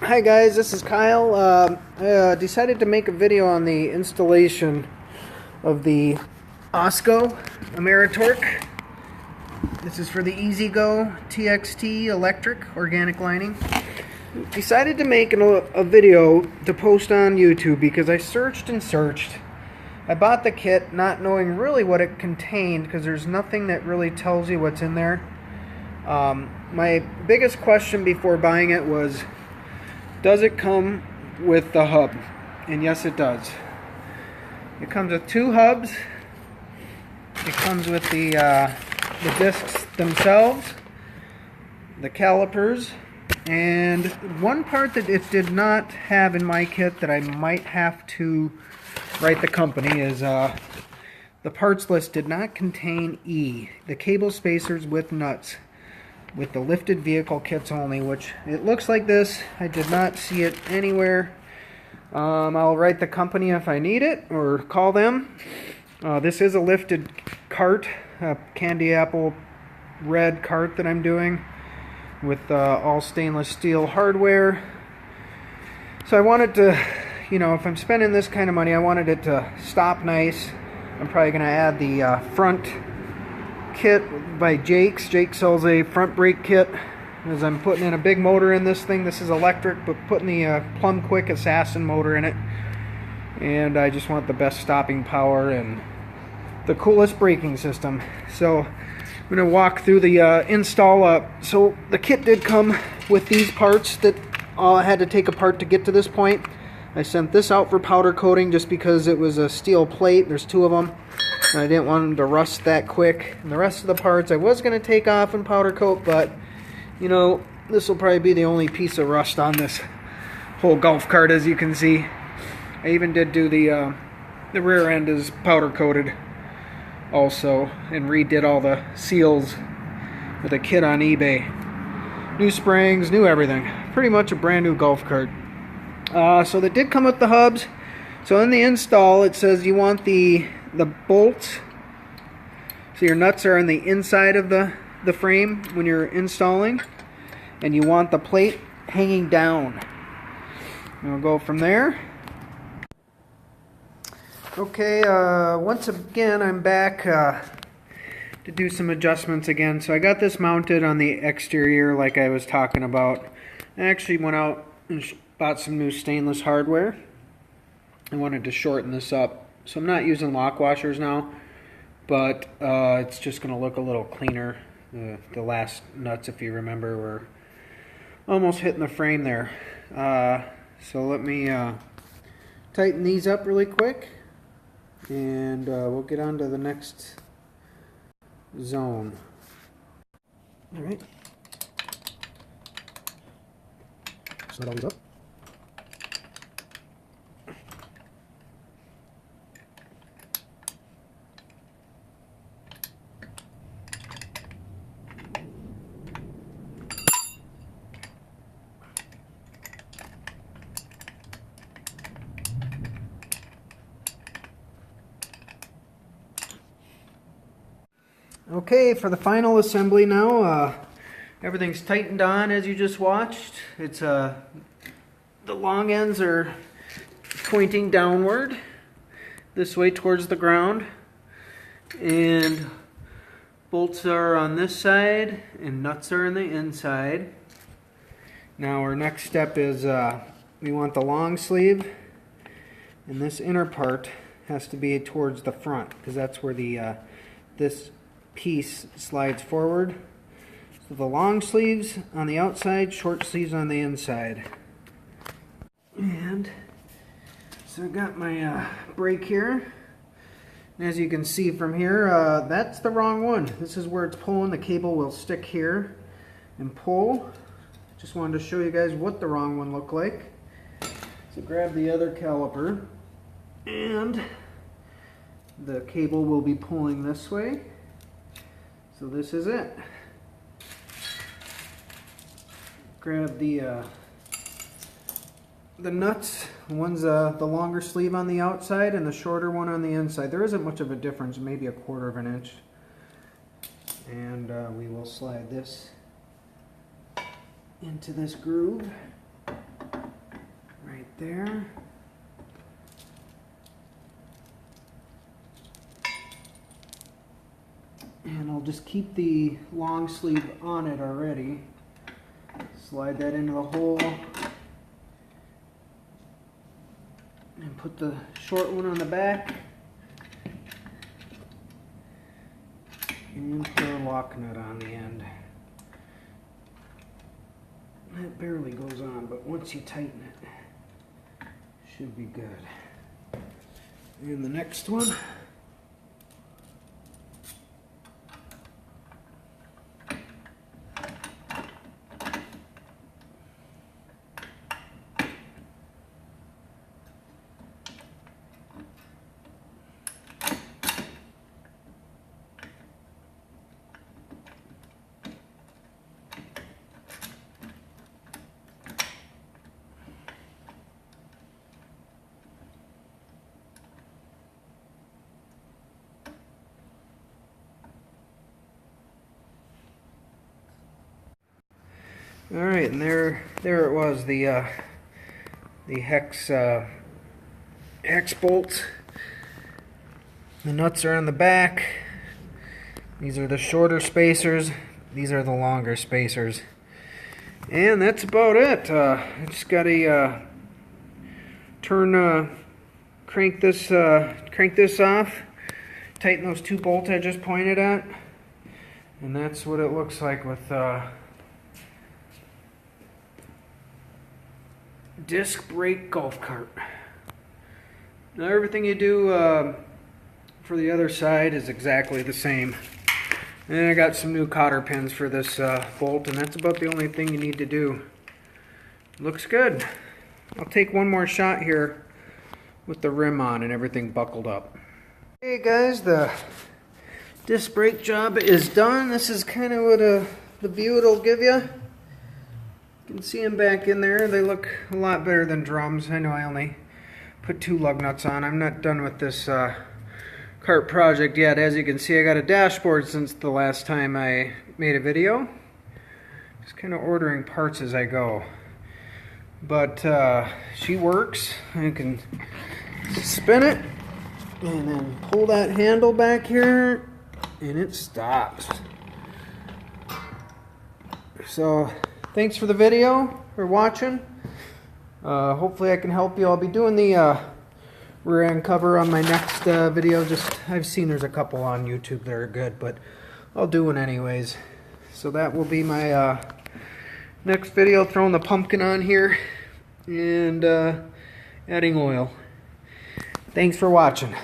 Hi guys, this is Kyle. I decided to make a video on the installation of the Ausco Ameritorque. This is for the EZGO TXT electric organic lining. Decided to make a video to post on YouTube because I searched and searched. I bought the kit not knowing really what it contained because there's nothing that really tells you what's in there. My biggest question before buying it was, does it come with the hub? And yes, it does. It comes with two hubs. It comes with the discs themselves, the calipers, and one part that it did not have in my kit that I might have to write the company is the parts list did not contain the cable spacers with nuts, with the lifted vehicle kits only, which it looks like this. I did not see it anywhere. I'll write the company if I need it or call them. This is a lifted cart, a candy apple red cart that I'm doing with all stainless steel hardware. So I wanted to, you know, if I'm spending this kind of money, I wanted it to stop nice. I'm probably going to add the front kit by Jake's. Jake sells a front brake kit, as I'm putting in a big motor in this thing. This is electric, but putting the Plum Quick Assassin motor in it, and I just want the best stopping power and the coolest braking system. So I'm going to walk through the install. So the kit did come with these parts that I had to take apart to get to this point. I sent this out for powder coating just because it was a steel plate. There's two of them, and I didn't want them to rust that quick. And the rest of the parts I was going to take off and powder coat, but you know, this will probably be the only piece of rust on this whole golf cart, as you can see. I even did do the rear end is powder coated also, and redid all the seals with a kit on eBay. New springs, new everything. Pretty much a brand new golf cart. So they did come with the hubs. So in the install, it says you want the bolts. So your nuts are on the inside of the frame when you're installing, and you want the plate hanging down. And we'll go from there. Okay, once again I'm back to do some adjustments again. So I got this mounted on the exterior like I was talking about. I actually went out and bought some new stainless hardware. I wanted to shorten this up. So I'm not using lock washers now, but it's just going to look a little cleaner. The last nuts, if you remember, were almost hitting the frame there. So let me tighten these up really quick, and we'll get on to the next zone. All right. Slide all these up. Okay, for the final assembly now, everything's tightened on as you just watched. It's the long ends are pointing downward this way towards the ground, and bolts are on this side and nuts are on the inside. Now our next step is we want the long sleeve, and this inner part has to be towards the front because that's where the this piece slides forward. So the long sleeves on the outside, short sleeves on the inside. And so I've got my brake here. And as you can see from here, that's the wrong one. This is where it's pulling. The cable will stick here and pull. Just wanted to show you guys what the wrong one looked like. So grab the other caliper, and the cable will be pulling this way. So this is it. Grab the nuts. One's the longer sleeve on the outside and the shorter one on the inside. There isn't much of a difference, maybe 1/4 of an inch. And we will slide this into this groove. right there. And I'll just keep the long sleeve on it already. Slide that into the hole. And put the short one on the back. And put a lock nut on the end. That barely goes on, but once you tighten it, should be good. And the next one. All right, and there it was, the hex bolts. The nuts are on the back. These are the shorter spacers. These are the longer spacers. And that's about it. I just got to crank this off, tighten those 2 bolts I just pointed at, and that's what it looks like with disc brake golf cart. Now everything you do for the other side is exactly the same. And I got some new cotter pins for this bolt, and that's about the only thing you need to do. Looks good. I'll take one more shot here with the rim on and everything buckled up. Hey guys, the disc brake job is done. This is kind of what the view it'll give you. You can see them back in there. They look a lot better than drums. I know I only put 2 lug nuts on. I'm not done with this cart project yet. As you can see, I got a dashboard since the last time I made a video. Just kind of ordering parts as I go. But she works. You can spin it and then pull that handle back here and it stops. So thanks for the video, for watching. Hopefully I can help you. I'll be doing the rear end cover on my next video. I've seen there's a couple on YouTube that are good, but I'll do one anyways. So that will be my next video, throwing the pumpkin on here and adding oil. Thanks for watching.